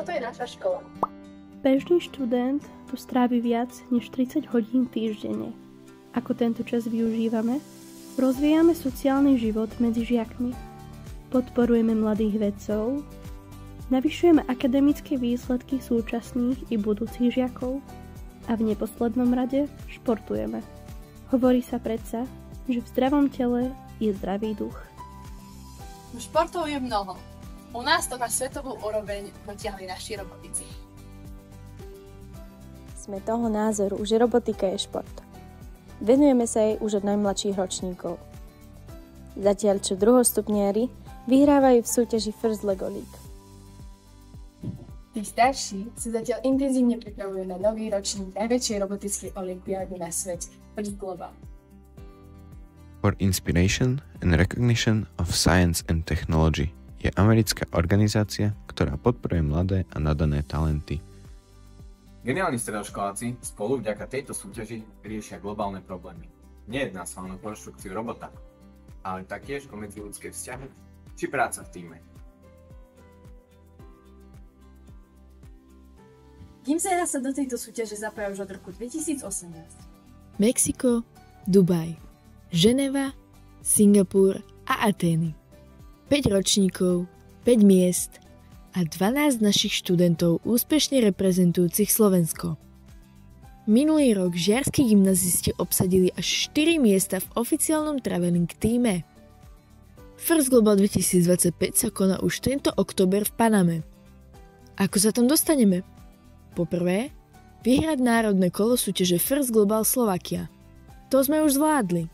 toto je naša škola. Bežný študent tu strávi viac než 30 hodín týždenne. Ako tento čas využívame? Rozvíjame sociálny život medzi žiakmi. Podporujeme mladých vedcov. Navyšujeme akademické výsledky súčasných i budúcich žiakov. A v neposlednom rade športujeme. Hovorí sa predsa, že v zdravom tele je zdravý duch. Športov je mnoho. U nás to na svetovú úroveň dotiahli naši robotici. Sme toho názoru, že robotika je šport. Venujeme sa jej už od najmladších ročníkov. Zatiaľ čo druhostupniari vyhrávajú v súťaži First Lego League. Tí starší sa zatiaľ intenzívne pripravujú na nový ročník najväčšej robotickej olympiády na svete, First Global. For Inspiration and Recognition of Science and Technology je americká organizácia, ktorá podporuje mladé a nadané talenty. Geniálni stredoškoláci spolu vďaka tejto súťaži riešia globálne problémy. Nejedná sa len o konštrukciu robota, ale taktiež o medziľudské vzťahy či práca v tíme. Gimsera sa do tejto súťaže zapája už od roku 2018. Mexiko, Dubaj, Ženeva, Singapur a Atény. 5 ročníkov, 5 miest a 12 našich študentov úspešne reprezentujúcich Slovensko. Minulý rok žiarski gymnazisti obsadili až 4 miesta v oficiálnom traveling tíme. First Global 2025 sa koná už tento október v Paname. Ako sa tam dostaneme? Poprvé, vyhrať národné kolo súťaže First Global Slovakia. To sme už zvládli.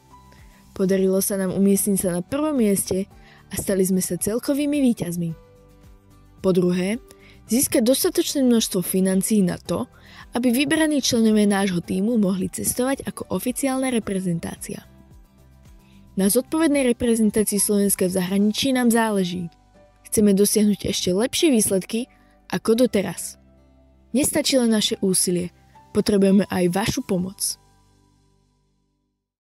Podarilo sa nám umiestniť sa na prvom mieste a stali sme sa celkovými víťazmi. Po druhé, získať dostatočné množstvo financií na to, aby vybraní členovia nášho tímu mohli cestovať ako oficiálna reprezentácia. Na zodpovednej reprezentácii Slovenska v zahraničí nám záleží. Chceme dosiahnuť ešte lepšie výsledky ako doteraz. Nestačí len naše úsilie, potrebujeme aj vašu pomoc.